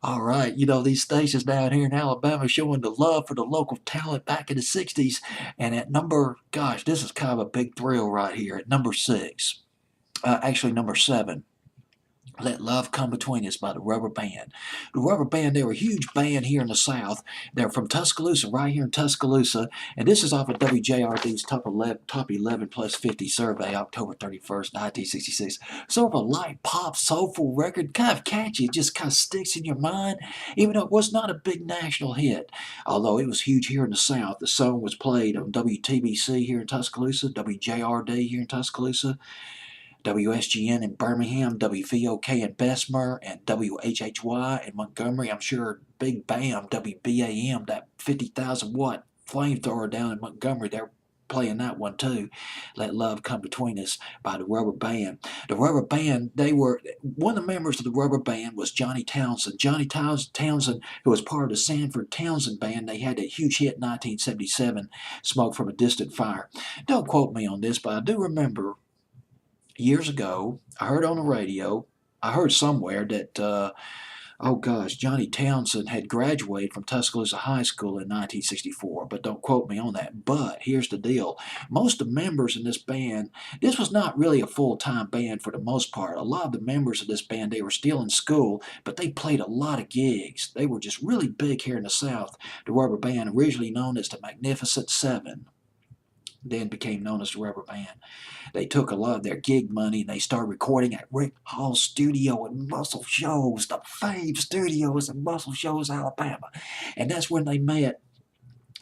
All right, these stations down here in Alabama showing the love for the local talent back in the 60s. And at number, gosh, this is kind of a big thrill right here. At number six, actually number seven, Let Love Come Between Us by the Rubber Band. The Rubber Band, they were a huge band here in the South. They're from Tuscaloosa, right here in Tuscaloosa. And this is off of WJRD's Top 11 Plus 50 survey, October 31st, 1966. Sort of a light pop, soulful record, kind of catchy. It just kind of sticks in your mind, even though it was not a big national hit. Although it was huge here in the South. The song was played on WTBC here in Tuscaloosa, WJRD here in Tuscaloosa, WSGN in Birmingham, WVOK in Bessemer, and WHHY in Montgomery. I'm sure Big Bam, WBAM, that 50,000-watt flamethrower down in Montgomery, they're playing that one too. Let Love Come Between Us by the Rubber Band. The Rubber Band, one of the members of the Rubber Band was Johnny Townsend. Johnny Townsend, who was part of the Sanford Townsend Band, they had a huge hit in 1977, Smoke from a Distant Fire. Don't quote me on this, but I do remember years ago, I heard on the radio, I heard somewhere that, oh gosh, Johnny Townsend had graduated from Tuscaloosa High School in 1964, but don't quote me on that. But here's the deal. Most of the members in this band, this was not really a full-time band for the most part. A lot of the members of this band, they were still in school, but they played a lot of gigs. They were just really big here in the South. The Rubber Band, originally known as the Magnificent Seven, then became known as the Rubber Band. They took a lot of their gig money and they started recording at Rick Hall's studio in Muscle Shoals, the Fave Studios in Muscle Shoals, Alabama. And that's when they met.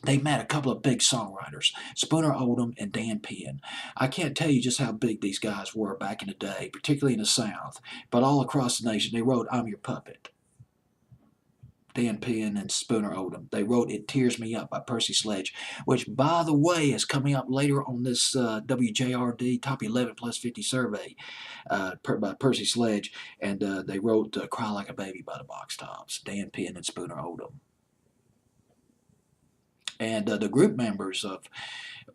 They met a couple of big songwriters, Spooner Oldham and Dan Penn. I can't tell you just how big these guys were back in the day, particularly in the South, but all across the nation. They wrote I'm Your Puppet. Dan Penn and Spooner Oldham. They wrote It Tears Me Up by Percy Sledge, which, by the way, is coming up later on this WJRD Top 11 Plus 50 survey by Percy Sledge. And they wrote Cry Like a Baby by the Box Tops, Dan Penn and Spooner Oldham. And the group members of,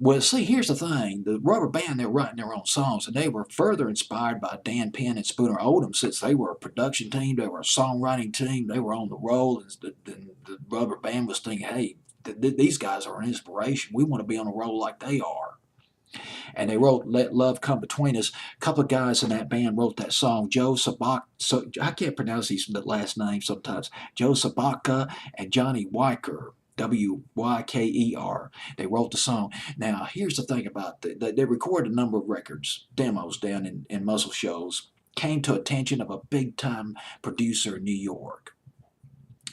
well, see, here's the thing. The Rubber Band, they're writing their own songs, and they were further inspired by Dan Penn and Spooner Oldham since they were a production team, they were a songwriting team, they were on the roll, and the Rubber Band was thinking, hey, these guys are an inspiration. We want to be on the roll like they are. And they wrote Let Love Come Between Us. A couple of guys in that band wrote that song. Joe Sabak, so I can't pronounce these last names sometimes. Joe Sabaka and Johnny Wyker. Wyker. They wrote the song. Now, here's the thing about they recorded a number of records, demos down in Muscle Shoals. Came to attention of a big-time producer in New York.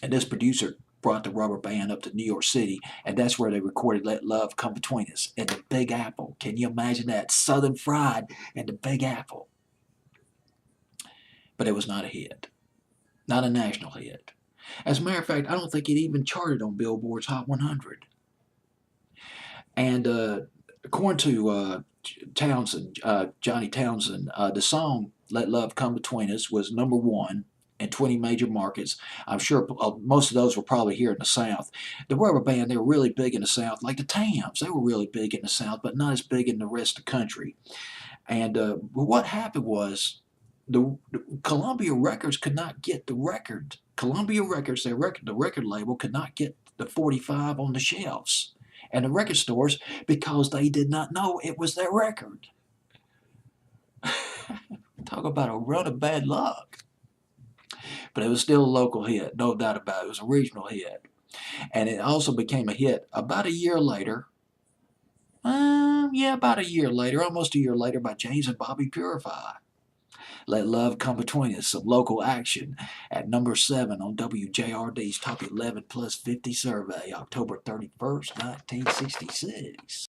And this producer brought the Rubber Band up to New York City, and that's where they recorded Let Love Come Between Us in the Big Apple. Can you imagine that? Southern Fried and the Big Apple. But it was not a hit. Not a national hit. As a matter of fact, I don't think it even charted on Billboard's Hot 100. And according to Johnny Townsend, the song Let Love Come Between Us was number one in 20 major markets. I'm sure most of those were probably here in the South. The Rubber Band, they were really big in the South, like the Tams. They were really big in the South, but not as big in the rest of the country. And what happened was the Columbia Records could not get the record. Columbia Records, the record label, could not get the 45 on the shelves and the record stores because they did not know it was their record. Talk about a run of bad luck. But it was still a local hit, no doubt about it. It was a regional hit. And it also became a hit about a year later. About a year later, almost a year later, by James and Bobby Purify. Let Love Come Between Us, some local action at number 7 on WJRD's Top 11 Plus 50 survey, October 31st, 1966.